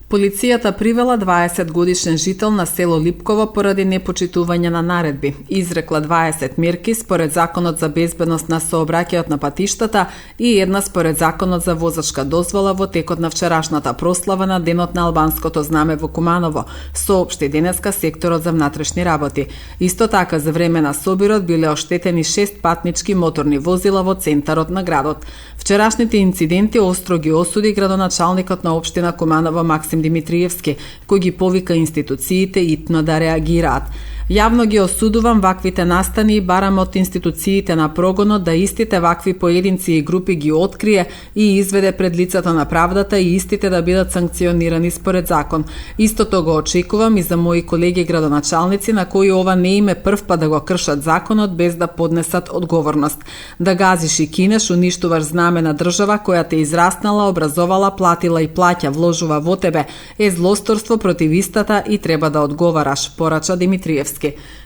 Полицијата привела 20-годишен жител на село Липково поради непочитување на наредби. Изрекла 20 мерки според Законот за безбедност на сообраќајот на патиштата и една според Законот за возачка дозвола во текот на вчерашната прослава на Денот на албанското знаме во Куманово, соопшти денеска секторот за внатрешни работи. Исто така за време на собирот биле оштетени 6 патнички моторни возила во центарот на градот. Вчерашните инциденти остро ги осуди градоначалникот на општина Куманово Максим Димитриевски, кој ги повика институциите итно да реагираат. Јавно ги осудувам ваквите настани и барам од институциите на прогонот да истите вакви поединци и групи ги открие и изведе пред лицето на правдата и истите да бидат санкционирани според закон. Истото го очекувам и за мои колеги градоначалници на кои ова не име прв пат да го кршат законот без да поднесат одговорност. Да газиш и кинеш, уништуваш знаме на држава која те израснала, образовала, платила и плаќа, вложува во тебе, е злосторство против истата и треба да одговараш, порача Димитриевски.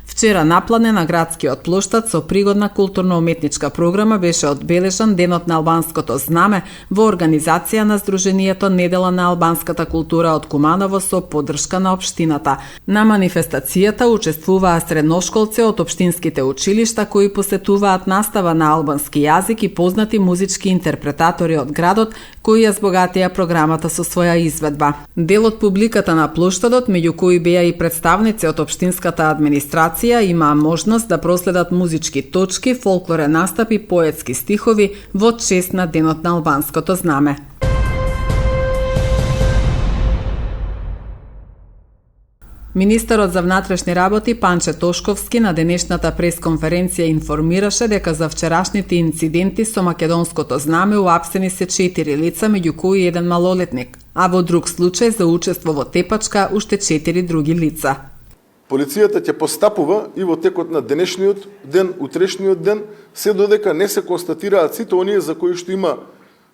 Вчера наплане на градскиот плоштад со пригодна културно-уметничка програма беше одбележан Денот на албанското знаме во организација на Сдруженијето Недела на албанската култура од Куманово со поддршка на општината. На манифестацијата учествуваа средношколци од општинските училишта кои посетуваат настава на албански јазик и познати музички интерпретатори од градот кои ја збогатија програмата со своја изведба. Дел од публиката на плоштадот, меѓу кои беа и представници од општинската администрација, имаа можност да проследат музички точки, фолклорен настап и поетски стихови во чест на Денот на албанското знаме. Министерот за внатрешни работи Панче Тошковски на денешната пресконференција информираше дека за вчерашните инциденти со македонското знаме уапсени се 4 лица, меѓу кои еден малолетник, а во друг случај за учество во тепачка уште 4 други лица. Полицијата ќе постапува и во текот на денешниот ден, утрешниот ден, се додека не се констатираат сите оние за кои што има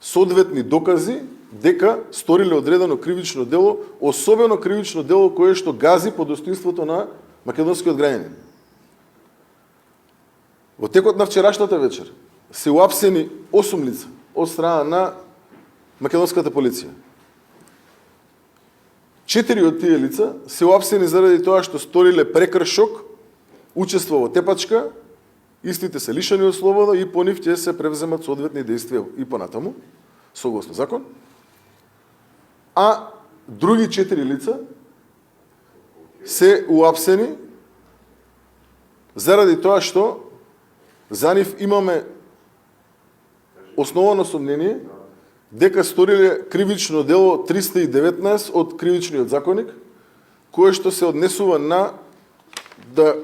соодветни докази дека сториле одредено кривично дело, особено кривично дело кое што гази по достоинството на македонскиот граѓанин. Во текот на вчерашната вечер се уапсени 8 лица од страна на македонската полиција. 4 од тие лица се уапсени заради тоа што сториле прекршок, учество во тепачка, истите се лишени од слобода и по нив ќе се превземат соодветни действија и понатаму, согласно закон. А други 4 лица се уапсени заради тоа што за нив имаме основано сомнение дека сториле кривично дело 319 од кривичниот законник, кое што се однесува на, да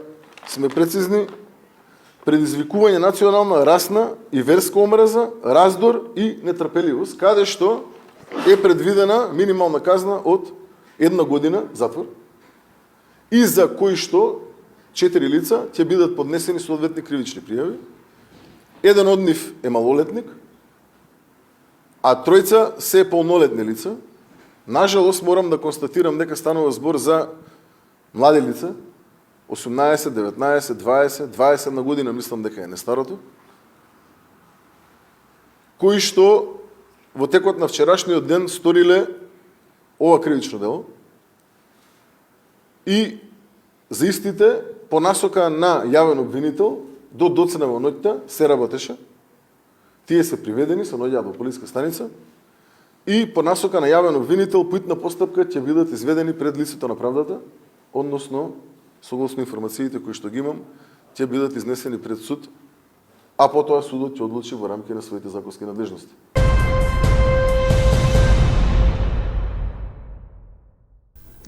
сме прецизни, предизвикување национална, расна и верска омраза, раздор и нетрпеливост, каде што е предвидена минимална казна од 1 година затвор и за кои што 4 лица ќе бидат поднесени соодветни кривични пријави. Еден од нив е малолетник, а 3 се полнолетни лица. Нажалост, морам да констатирам дека станува збор за млади лица, 18, 19, 20, 21 година, мислам дека е нестарото, кои што во текот на вчерашниот ден сториле ова кривично дело и за истите по насока на јавен обвинител до доцна во ноќта се работеше. Тие се приведени, се наоѓаат во полиска станица и по насока на јавен обвинител по итна постапка ќе бидат изведени пред лицето на правдата, односно согласно информациите кои што ги имам, ќе бидат изнесени пред суд, а потоа судот ќе одлучи во рамки на своите законски надлежности.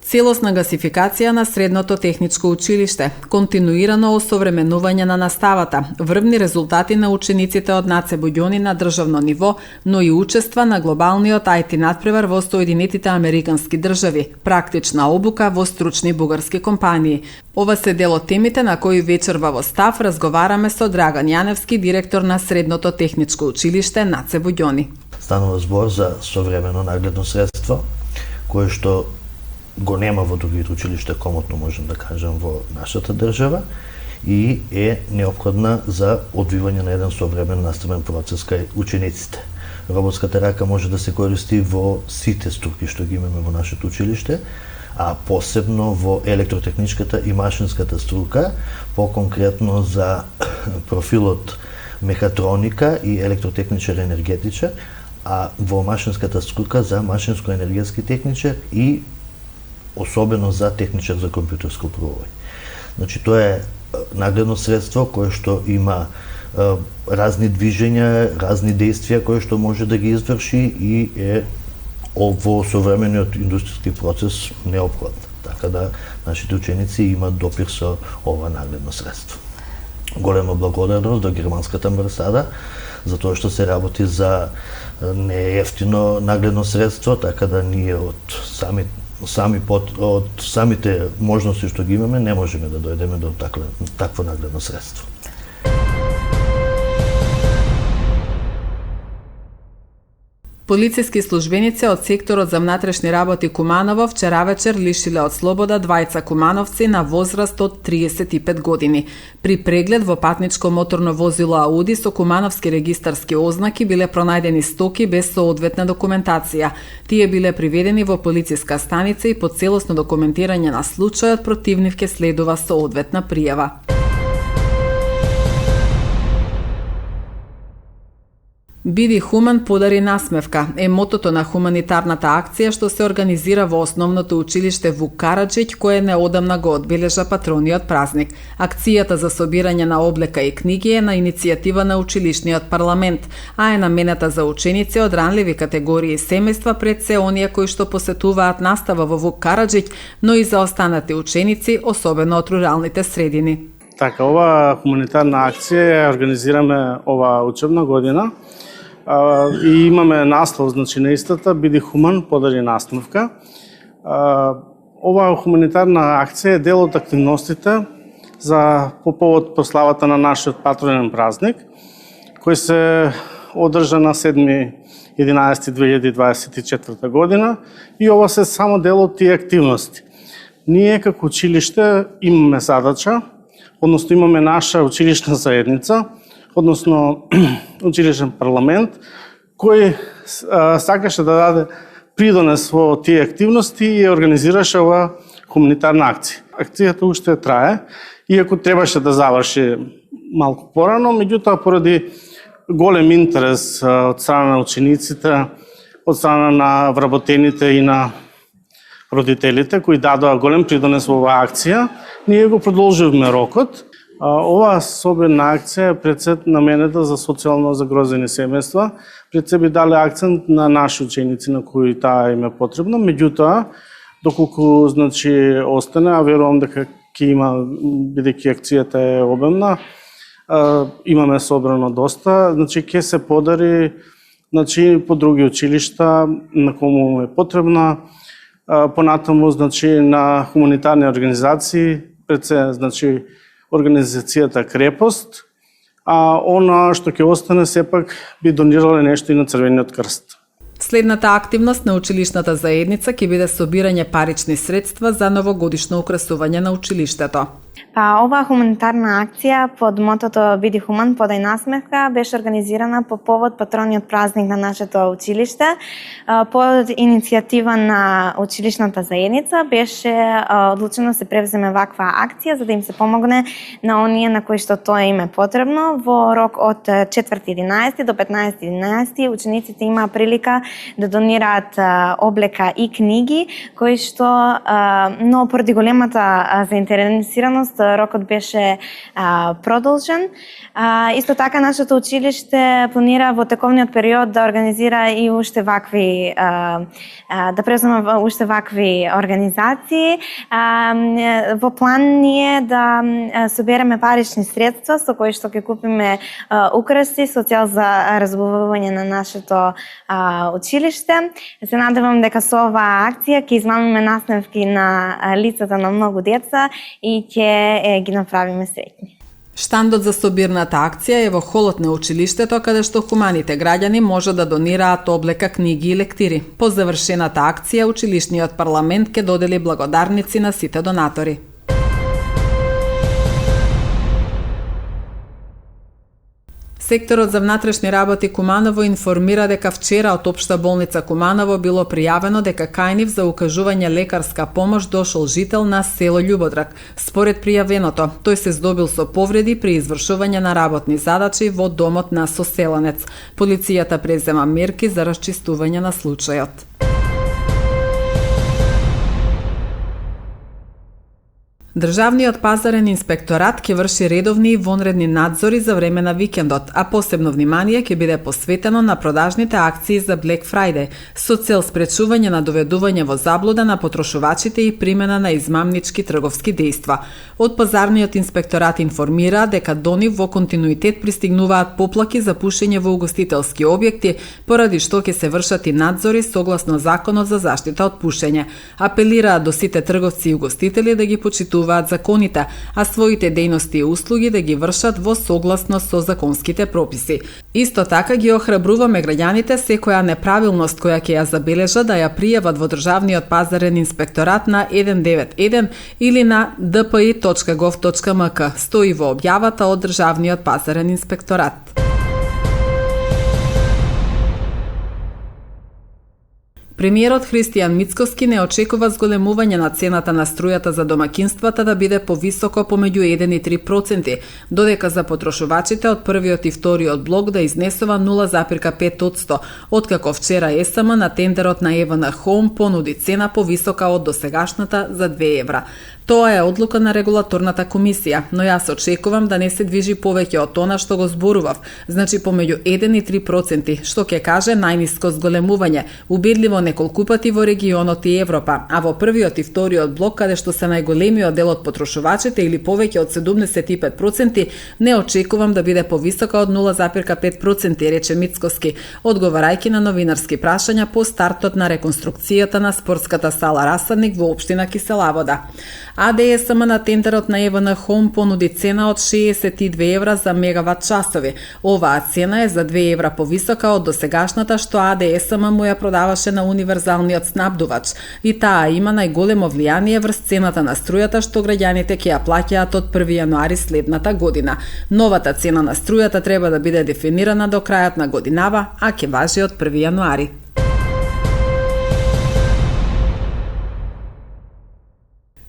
Целосна гасификација на средното техничко училиште, континуирано осовременување на наставата, врвни резултати на учениците од НАЦ Буѓони на државно ниво, но и учества на глобалниот IT надпревар во Соединетите Американски држави, практична обука во стручни бугарски компании. Ова се дел од темите на кои вечерва во Став разговараме со Драган Јаневски, директор на средното техничко училиште НАЦ Буѓони. Станува збор за современо нагледно средство, кое што го нема во другите училишта, комотно можем да кажем во нашата држава и е неопходна за одвивање на еден современ наставен процес кај учениците. роботската рака може да се користи во сите струки што ги имаме во нашето училиште, а посебно во електротехничката и машинската струка, по-конкретно за профилот мехатроника и електротехничар енергетичар, а во машинската струка за машинско-енергетски техничар и особено за техничар за компјутерско управување. Значи, тоа е нагледно средство кое што има разни движења, разни действија кои што може да ги изврши и е во современиот индустријски процес неопходно. Така да нашите ученици имаат допир со ова нагледно средство. Голема благодарност до германската амбасада за тоа што се работи за неевтино нагледно средство, така да ние од самите можности што ги имаме не можеме да дојдеме до такво нагледно средство. Полициски службеници од секторот за внатрешни работи Куманово вчера вечер лишиле од слобода двајца кумановци на возраст од 35 години. При преглед во патничко моторно возило Ауди со кумановски регистарски ознаки биле пронајдени стоки без соодветна документација. Тие биле приведени во полициска станица и по целосно документирање на случајот против нив ќе следува соодветна пријава. Биди хуман, подари насмевка е мотото на хуманитарната акција што се организира во основното училиште Вук Караџиќ, кое неодамна го одбележа патрониот празник. Акцијата за собирање на облека и книги е на иницијатива на училишниот парламент, а е намената за ученици од ранливи категории и семејства, пред се оние кои што посетуваат настава во Вук Караџиќ, но и за останати ученици, особено од руралните средини. Така, ова хуманитарна акција ја организираме ова учебна година. И имаме наслов, значи на истата, биди хуман, подари насмевка. Ова хуманитарна акција е дел од активностите по повод прославата на нашиот патронен празник, кој се одржа на 7.11.2024 година и ова се само дел од тие активности. Ние како училиште имаме задача, односно имаме наша училишна заедница, односно училишен парламент, кој сакаше да даде придонес во тие активности и организираше ова хуманитарна акција. Акцијата уште трае, иако требаше да заврши малку порано, меѓутоа поради голем интерес од страна на учениците, од страна на вработените и на родителите кои дадоа голем придонес во оваа акција, ние го продолживме рокот. Ова особена акција е пред се наменета за социјално загрозени семејства. Пред се би дали акцент на наши ученици на кои таа им е потребна, меѓутоа доколку значи остане, а верувам дека ќе има, бидејќи акцијата е обемна, имаме собрано доста, значи ќе се подари значи по други училишта на кому е потребна, понатаму значи на хуманитарни организации, пред се значи организацијата Крепост, а она што ќе остане сепак би донирале нешто и на Црвениот крст. Следната активност на училишната заедница ќе биде собирање парични средства за новогодишно украсување на училиштето. Оваа хуманитарна акција под мотото Биди хуман, подај насмевка беше организирана по повод патрониот празник на нашето училиште. Под иницијатива на училишната заедница беше одлучено се превземе ваква акција за да им се помогне на оние на кои што тоа им е потребно. Во рок од 4.11 до 15.11 учениците имаа прилика да донираат облека и книги кои што но поради големата заинтересираност рокот беше продолжен. Исто така нашето училиште планира во тековниот период да организира и уште вакви да презема уште вакви организации. Во план ние да собереме парични средства со кои што ќе купиме украси со цел за разбавување на нашето училиште. Се надевам дека со оваа акција ќе измамиме насмевки на лицата на многу деца и ќе ги направиме среќни. Штандот за собирната акција е во холот на училиштето, каде што хуманите граѓани може да донираат облека, книги и лектири. По завршената акција, училишниот парламент ќе додели благодарници на сите донатори. Секторот за внатрешни работи Куманово информира дека вчера од Општа болница Куманово било пријавено дека кај нив за укажување лекарска помош дошол жител на село Љубодрак. Според пријавеното, тој се здобил со повреди при извршување на работни задачи во домот на соселанец. Полицијата презема мерки за расчистување на случајот. Државниот пазарен инспекторат ќе врши редовни и вонредни надзори за време на викендот, а посебно внимание ќе биде посветено на продажните акции за Black Friday, со цел спречување на доведување во заблуда на потрошувачите и примена на измамнички трговски дејства. Од пазарниот инспекторат информира дека до нив во континуитет пристигнуваат поплаки за пушење во угостителски објекти, поради што ќе се вршат и надзори согласно Законот за заштита од пушење. Апелираат до сите трговци и угостители да ги почитуваат законите, а своите дејности и услуги да ги вршат во согласност со законските прописи. Исто така ги охрабруваме граѓаните секоја неправилност која ќе ја забележат да ја пријават во Државниот пазарен инспекторат на 191 или на dpi.gov.mk, стои во објавата од Државниот пазарен инспекторат. Премиерот Христијан Мицкоски не очекува зголемување на цената на струјата за домакинствата да биде повисоко помеѓу 1 и 3%, додека за потрошувачите од првиот и вториот блок да изнесува 0,5%, откако вчера ЕСМ на тендерот на ЕВН Home понуди цена повисока од досегашната за 2 евра. Тоа е одлука на регулаторната комисија, но јас очекувам да не се движи повеќе од она што го зборував, значи помеѓу 1 и 3%, што ќе каже најниско зголемување, убедливо неколку пати во регионот и Европа, а во првиот и вториот блок, каде што се најголемиот дел од потрошувачите или повеќе од 75%, не очекувам да биде повисока од 0,5%, рече Мицкоски, одговарајќи на новинарски прашања по стартот на реконструкцијата на спортската сала Расадник во општина Киселавода. АДСМ на тендерот на ЕВН Home понуди цена од 62 евра за мегават часови. Оваа цена е за 2 евра повисока од досегашната што АДСМ му ја продаваше на универзалниот снабдувач, и таа има најголемо влијание врз цената на струјата што граѓаните ќе ја плаќаат од 1 јануари следната година. Новата цена на струјата треба да биде дефинирана до крајот на годинава, а ќе важи од 1 јануари.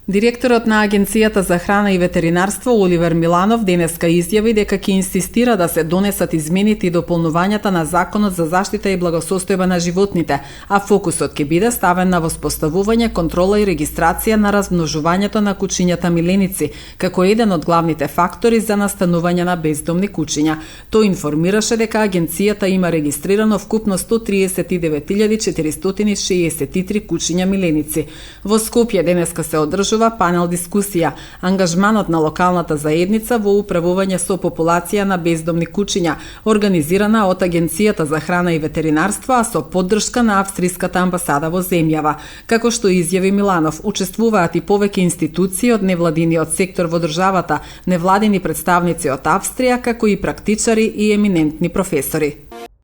Директорот на Агенцијата за храна и ветеринарство Оливер Миланов денеска изјави дека ќе инсистира да се донесат измените и дополнувањата на Законот за заштита и благосостојба на животните, а фокусот ќе биде ставен на воспоставување, контрола и регистрација на размножувањето на кучињата миленици, како еден од главните фактори за настанување на бездомни кучиња. Тој информираше дека агенцијата има регистрирано вкупно 139.463 кучиња миленици. Во Скопје денеска се одржува панел дискусија, ангажманот на локалната заедница во управување со популација на бездомни кучиња, организирана од Агенцијата за храна и ветеринарство, а со поддршка на австриската амбасада во земјава. Како што изјави Миланов, учествуваат и повеќе институции од невладиниот сектор во државата, невладини представници од Австрија, како и практичари и еминентни професори.